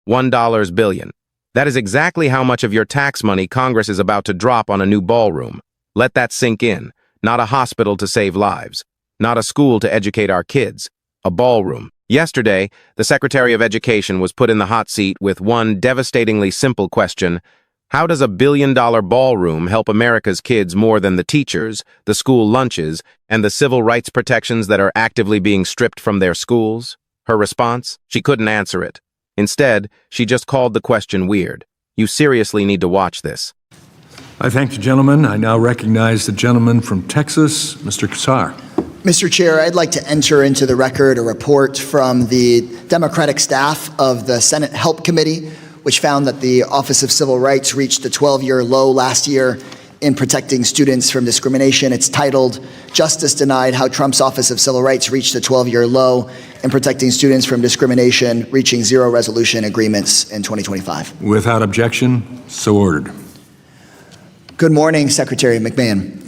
$1 billion. That is exactly how much of your tax money Congress is about to drop on a new ballroom. Let that sink in. Not a hospital to save lives. Not a school to educate our kids. A ballroom. Yesterday, the Secretary of Education was put in the hot seat with one devastatingly simple question. How does a billion-dollar ballroom help America's kids more than the teachers, the school lunches, and the civil rights protections that are actively being stripped from their schools? Her response? She couldn't answer it. Instead, she just called the question weird. You seriously need to watch this. I thank the gentleman. I now recognize the gentleman from Texas, Mr. Casar. Mr. Chair, I'd like to enter into the record a report from the Democratic staff of the Senate Help Committee, which found that the Office of Civil Rights reached a 12-year low last year in protecting students from discrimination. It's titled, Justice Denied, How Trump's Office of Civil Rights Reached a 12-Year Low in Protecting Students from Discrimination, Reaching Zero Resolution Agreements in 2025. Without objection, so ordered. Good morning, Secretary McMahon.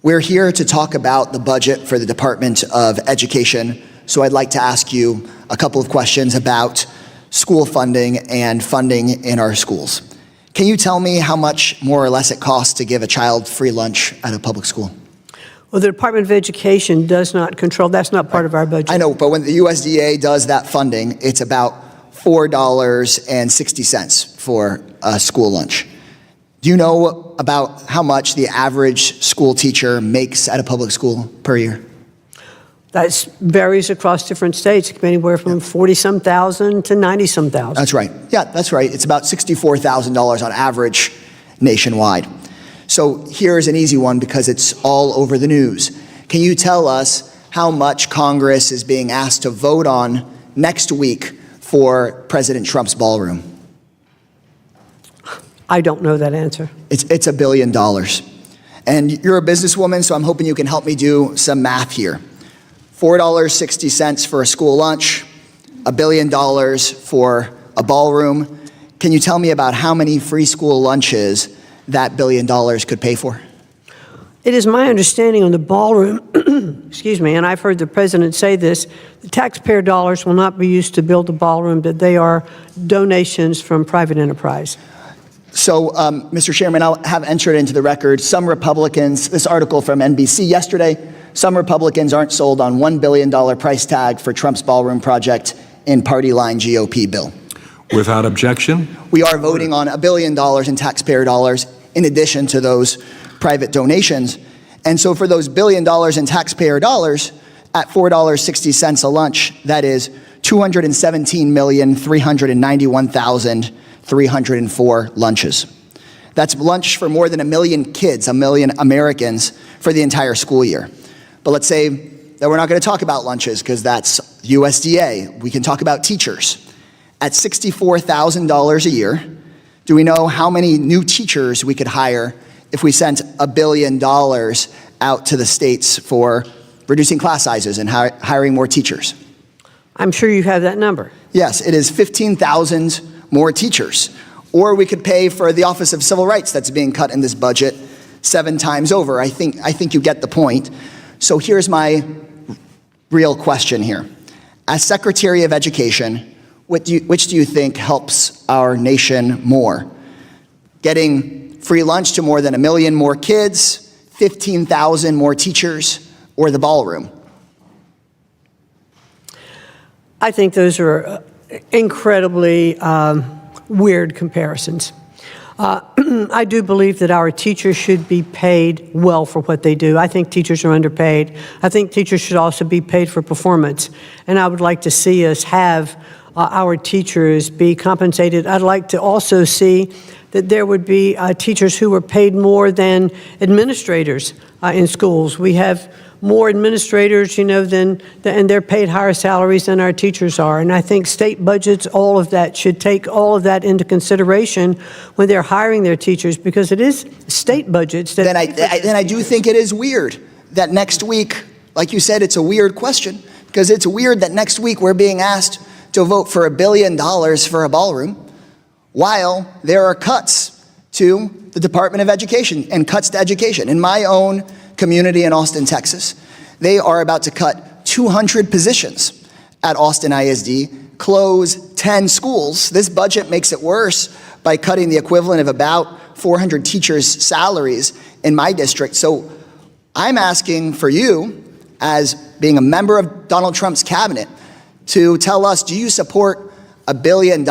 We're here to talk about the budget for the Department of Education, so I'd like to ask you a couple of questions about school funding and funding in our schools. Can you tell me how much more or less it costs to give a child free lunch at a public school? Well, the Department of Education does not control, that's not part of our budget. I know, but when the USDA does that funding, it's about $4.60 for a school lunch. Do you know about how much the average school teacher makes at a public school per year? That varies across different states. It can be anywhere from 40-some thousand to 90-some thousand. That's right. Yeah, that's right. It's about $64,000 on average nationwide. So here's an easy one because it's all over the news. Can you tell us how much Congress is being asked to vote on next week for President Trump's ballroom? I don't know that answer. It's $1 billion. And you're a businesswoman, so I'm hoping you can help me do some math here. $4.60 for a school lunch, $1 billion for a ballroom. Can you tell me about how many free school lunches that $1 billion could pay for? It is my understanding on the ballroom, excuse me, and I've heard the president say this, the taxpayer dollars will not be used to build the ballroom, that they are donations from private enterprise. So, Mr. Chairman, I'll have entered into the record some Republicans, this article from NBC yesterday, some Republicans aren't sold on $1 billion price tag for Trump's ballroom project in party line GOP bill. Without objection. We are voting on $1 billion in taxpayer dollars in addition to those private donations. And so for those $1 billion in taxpayer dollars at $4.60 a lunch, that is 217,391,304 lunches. That's lunch for more than 1 million kids, 1 million Americans for the entire school year. But let's say that we're not going to talk about lunches because that's USDA. We can talk about teachers. At $64,000 a year, do we know how many new teachers we could hire if we sent $1 billion out to the states for reducing class sizes and hiring more teachers? I'm sure you have that number. Yes, it is 15,000 more teachers. Or we could pay for the Office of Civil Rights that's being cut in this budget 7 times over. I think you get the point. So here's my real question here. As Secretary of Education, which do you think helps our nation more? Getting free lunch to more than 1 million more kids, 15,000 more teachers, or the ballroom? I think those are incredibly weird comparisons. I do believe that our teachers should be paid well for what they do. I think teachers are underpaid. I think teachers should also be paid for performance. And I would like to see us have our teachers be compensated. I'd like to also see that there would be teachers who were paid more than administrators in schools. We have more administrators, and they're paid higher salaries than our teachers are. And I think state budgets, all of that, should take all of that into consideration when they're hiring their teachers, because it is state budgets that... Then I do think it is weird that next week, like you said, it's a weird question, because it's weird that next week we're being asked to vote for $1 billion for a ballroom, while there are cuts to the Department of Education and cuts to education. In my own community in Austin, Texas, they are about to cut 200 positions at Austin ISD, close 10 schools. This budget makes it worse by cutting the equivalent of about 400 teachers' salaries in my district. So I'm asking for you, as being a member of Donald Trump's cabinet, to tell us, do you support $1 billion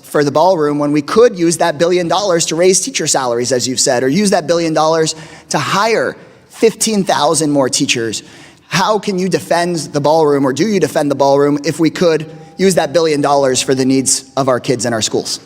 for the ballroom when we could use that $1 billion to raise teacher salaries, as you've said, or use that $1 billion to hire 15,000 more teachers? How can you defend the ballroom, or do you defend the ballroom, if we could use that $1 billion for the needs of our kids in our schools?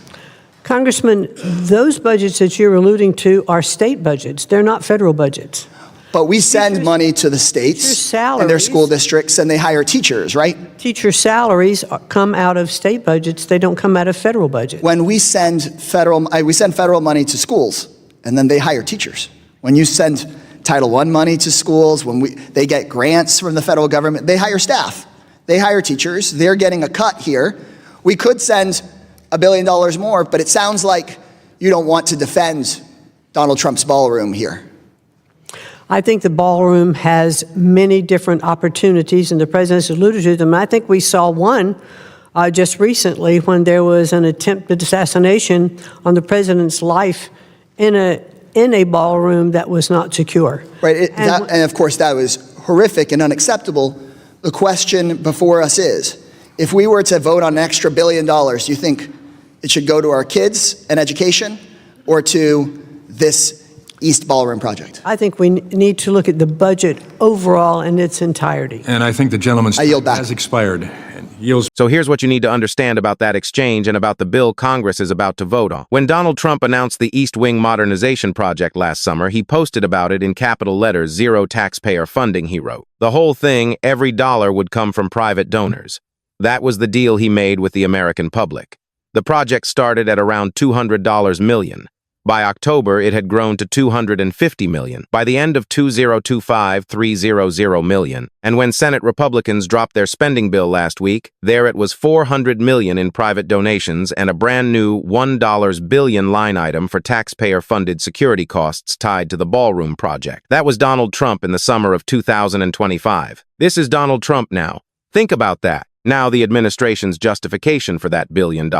Congressman, those budgets that you're alluding to are state budgets. They're not federal budgets. But we send money to the states and their school districts, and they hire teachers, right? Teacher salaries come out of state budgets. They don't come out of federal budgets. When we send federal money to schools, and then they hire teachers. When you send Title I money to schools, they get grants from the federal government, they hire staff. They hire teachers. They're getting a cut here. We could send $1 billion more, but it sounds like you don't want to defend Donald Trump's ballroom here. I think the ballroom has many different opportunities, and the president's alluded to them. I think we saw one just recently when there was an attempted assassination on the president's life in a ballroom that was not secure. Right, and of course that was horrific and unacceptable. The question before us is, if we were to vote on an extra $1 billion, do you think it should go to our kids and education, or to this East Ballroom project? I think we need to look at the budget overall in its entirety. And I think the gentleman's yield time back. has expired. And yields. So here's what you need to understand about that exchange and about the bill Congress is about to vote on. When Donald Trump announced the East Wing Modernization Project last summer, he posted about it in capital letters, "Zero taxpayer funding," he wrote. The whole thing, every dollar would come from private donors. That was the deal he made with the American public. The project started at around $200 million. By October, it had grown to $250 million. By the end of 2025, $300 million. And when Senate Republicans dropped their spending bill last week, there it was $400 million in private donations and a brand new $1 billion line item for taxpayer-funded security costs tied to the Ballroom project. That was Donald Trump in the summer of 2025. This is Donald Trump now. Think about that. Now the administration's justification for that $1 billion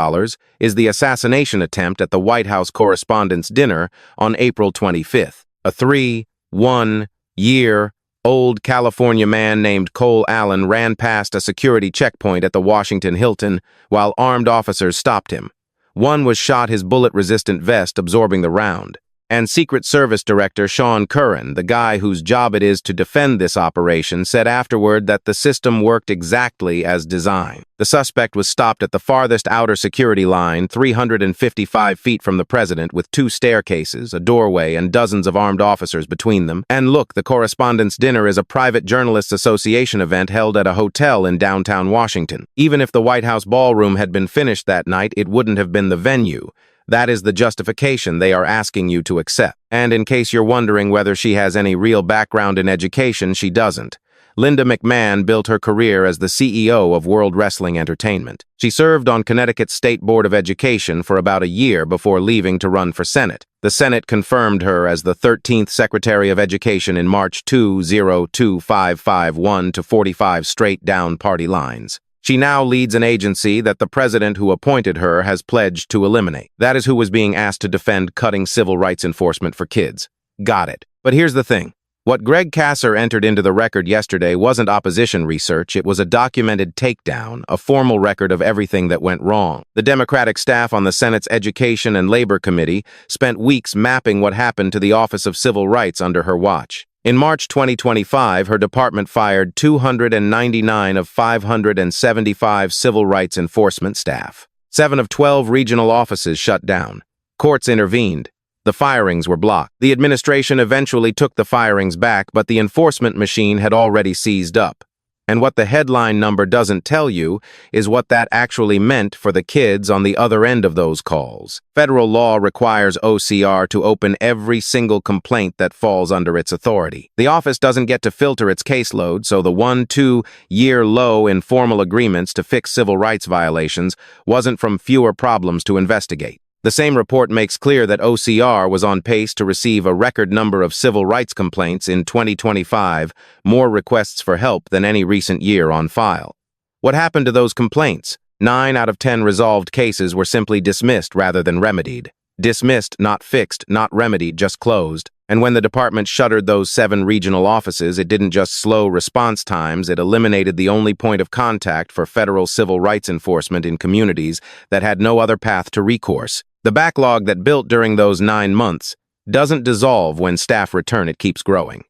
is the assassination attempt at the White House Correspondents' Dinner on April 25th. A 31-year-old California man named Cole Allen ran past a security checkpoint at the Washington Hilton while armed officers stopped him. One was shot, his bullet-resistant vest absorbing the round. And Secret Service Director Sean Curran, the guy whose job it is to defend this operation, said afterward that the system worked exactly as designed. The suspect was stopped at the farthest outer security line, 355 feet from the president, with 2 staircases, a doorway, and dozens of armed officers between them. And look, the Correspondents' Dinner is a private journalists association event held at a hotel in downtown Washington. Even if the White House ballroom had been finished that night, it wouldn't have been the venue. That is the justification they are asking you to accept. And in case you're wondering whether she has any real background in education, she doesn't. Linda McMahon built her career as the CEO of World Wrestling Entertainment. She served on Connecticut's State Board of Education for about a year before leaving to run for Senate. The Senate confirmed her as the 13th Secretary of Education in March 202551 to 45 straight down party lines. She now leads an agency that the president who appointed her has pledged to eliminate. That is who was being asked to defend cutting civil rights enforcement for kids. Got it. But here's the thing. What Greg Casar entered into the record yesterday wasn't opposition research, it was a documented takedown, a formal record of everything that went wrong. The Democratic staff on the Senate's Education and Labor Committee spent weeks mapping what happened to the Office of Civil Rights under her watch. In March 2025, her department fired 299 of 575 civil rights enforcement staff. 7 of 12 regional offices shut down. Courts intervened. The firings were blocked. The administration eventually took the firings back, but the enforcement machine had already seized up. And what the headline number doesn't tell you is what that actually meant for the kids on the other end of those calls. Federal law requires OCR to open every single complaint that falls under its authority. The office doesn't get to filter its caseload, so the 1-2-year low in formal agreements to fix civil rights violations wasn't from fewer problems to investigate. The same report makes clear that OCR was on pace to receive a record number of civil rights complaints in 2025, more requests for help than any recent year on file. What happened to those complaints? 9 out of 10 resolved cases were simply dismissed rather than remedied. Dismissed, not fixed, not remedied, just closed. And when the department shuttered those 7 regional offices, it didn't just slow response times, it eliminated the only point of contact for federal civil rights enforcement in communities that had no other path to recourse. The backlog that built during those 9 months doesn't dissolve when staff return, it keeps growing.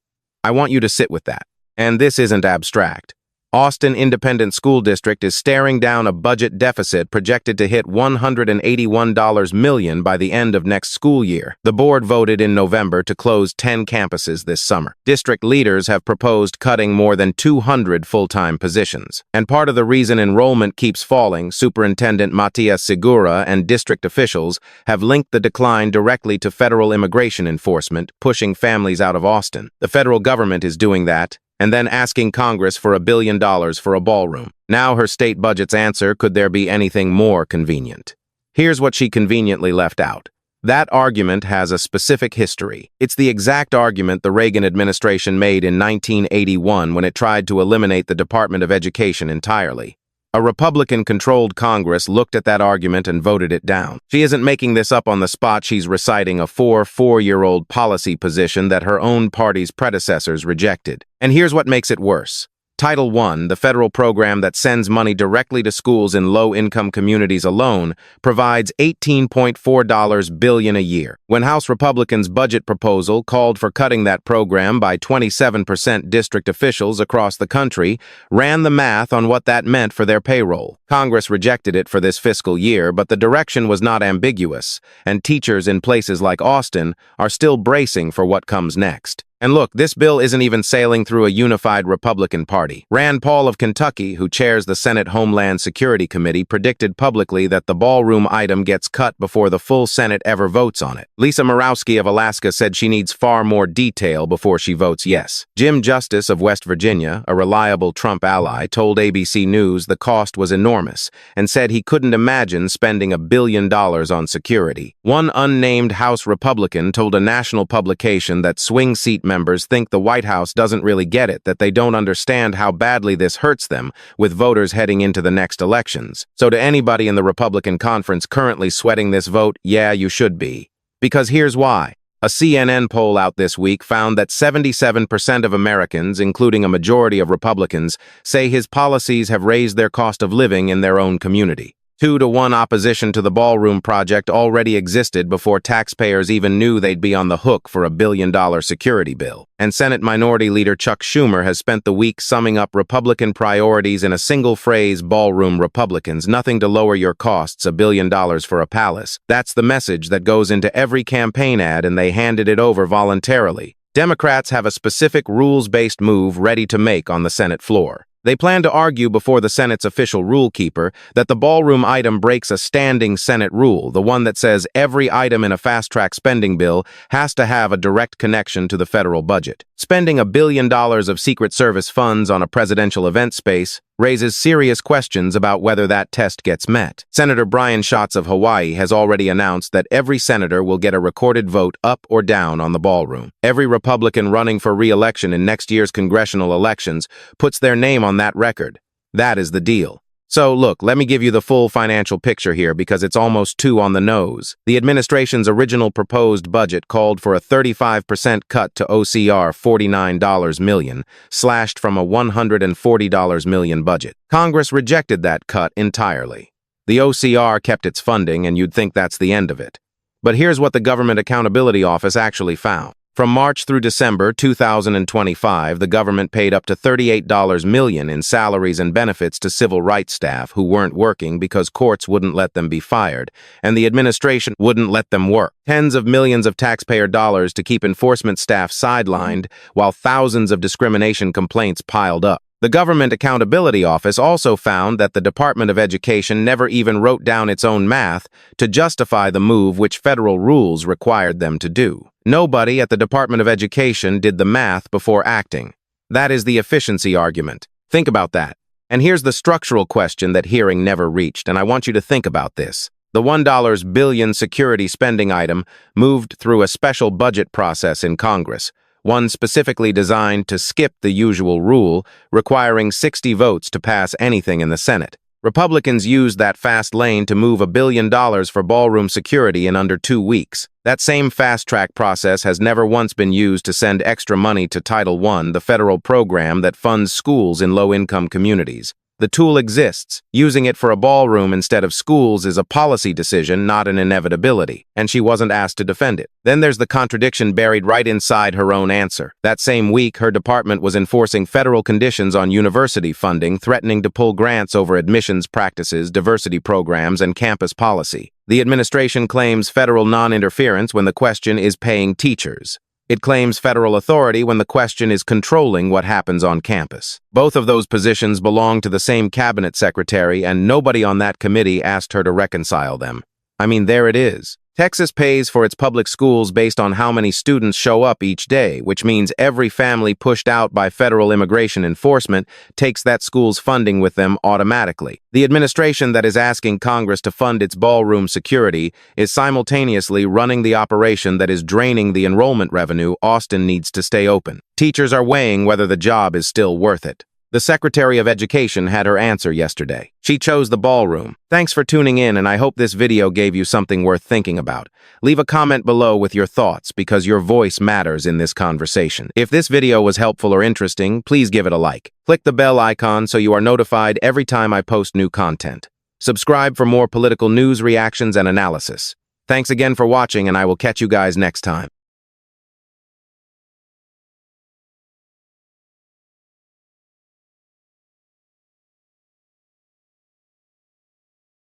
I want you to sit with that. And this isn't abstract. Austin Independent School District is staring down a budget deficit projected to hit $181 million by the end of next school year. The board voted in November to close 10 campuses this summer. District leaders have proposed cutting more than 200 full-time positions. And part of the reason enrollment keeps falling, Superintendent Matias Segura and district officials have linked the decline directly to federal immigration enforcement, pushing families out of Austin. The federal government is doing that, and then asking Congress for $1 billion for a ballroom. Now her state budget's answer, could there be anything more convenient? Here's what she conveniently left out. That argument has a specific history. It's the exact argument the Reagan administration made in 1981 when it tried to eliminate the Department of Education entirely. A Republican-controlled Congress looked at that argument and voted it down. She isn't making this up on the spot. She's reciting a four-year-old policy position that her own party's predecessors rejected. And here's what makes it worse. Title I, the federal program that sends money directly to schools in low-income communities alone, provides $18.4 billion a year. When House Republicans' budget proposal called for cutting that program by 27%, district officials across the country ran the math on what that meant for their payroll. Congress rejected it for this fiscal year, but the direction was not ambiguous, and teachers in places like Austin are still bracing for what comes next. And look, this bill isn't even sailing through a unified Republican Party. Rand Paul of Kentucky, who chairs the Senate Homeland Security Committee, predicted publicly that the ballroom item gets cut before the full Senate ever votes on it. Lisa Murkowski of Alaska said she needs far more detail before she votes yes. Jim Justice of West Virginia, a reliable Trump ally, told ABC News the cost was enormous and said he couldn't imagine spending $1 billion on security. One unnamed House Republican told a national publication that swing seat members think the White House doesn't really get it, that they don't understand how badly this hurts them with voters heading into the next elections. So to anybody in the Republican conference currently sweating this vote, yeah, you should be. Because here's why. A CNN poll out this week found that 77% of Americans, including a majority of Republicans, say his policies have raised their cost of living in their own community. 2-to-1 opposition to the ballroom project already existed before taxpayers even knew they'd be on the hook for $1 billion security bill. And Senate Minority Leader Chuck Schumer has spent the week summing up Republican priorities in a single phrase: ballroom Republicans, nothing to lower your costs, $1 billion for a palace. That's the message that goes into every campaign ad, and they handed it over voluntarily. Democrats have a specific rules-based move ready to make on the Senate floor. They plan to argue before the Senate's official rule keeper that the ballroom item breaks a standing Senate rule, the one that says every item in a fast-track spending bill has to have a direct connection to the federal budget. Spending $1 billion of Secret Service funds on a presidential event space raises serious questions about whether that test gets met. Senator Brian Schatz of Hawaii has already announced that every senator will get a recorded vote up or down on the ballroom. Every Republican running for re-election in next year's congressional elections puts their name on that record. That is the deal. So look, let me give you the full financial picture here because it's almost too on the nose. The administration's original proposed budget called for a 35% cut to OCR $49 million, slashed from a $140 million budget. Congress rejected that cut entirely. The OCR kept its funding, and you'd think that's the end of it. But here's what the Government Accountability Office actually found. From March through December 2025, the government paid up to $38 million in salaries and benefits to civil rights staff who weren't working because courts wouldn't let them be fired, and the administration wouldn't let them work. Tens of millions of taxpayer dollars to keep enforcement staff sidelined, while thousands of discrimination complaints piled up. The Government Accountability Office also found that the Department of Education never even wrote down its own math to justify the move which federal rules required them to do. Nobody at the Department of Education did the math before acting. That is the efficiency argument. Think about that. And here's the structural question that hearing never reached, and I want you to think about this. The $1 billion security spending item moved through a special budget process in Congress, one specifically designed to skip the usual rule, requiring 60 votes to pass anything in the Senate. Republicans used that fast lane to move $1 billion for ballroom security in under 2 weeks. That same fast-track process has never once been used to send extra money to Title I, the federal program that funds schools in low-income communities. The tool exists. Using it for a ballroom instead of schools is a policy decision, not an inevitability, and she wasn't asked to defend it. Then there's the contradiction buried right inside her own answer. That same week, her department was enforcing federal conditions on university funding, threatening to pull grants over admissions practices, diversity programs, and campus policy. The administration claims federal non-interference when the question is paying teachers. It claims federal authority when the question is controlling what happens on campus. Both of those positions belong to the same cabinet secretary, and nobody on that committee asked her to reconcile them. I mean, there it is. Texas pays for its public schools based on how many students show up each day, which means every family pushed out by federal immigration enforcement takes that school's funding with them automatically. The administration that is asking Congress to fund its ballroom security is simultaneously running the operation that is draining the enrollment revenue Austin needs to stay open. Teachers are weighing whether the job is still worth it. The Secretary of Education had her answer yesterday. She chose the ballroom. Thanks for tuning in, and I hope this video gave you something worth thinking about. Leave a comment below with your thoughts, because your voice matters in this conversation. If this video was helpful or interesting, please give it a like. Click the bell icon so you are notified every time I post new content. Subscribe for more political news, reactions, and analysis. Thanks again for watching, and I will catch you guys next time.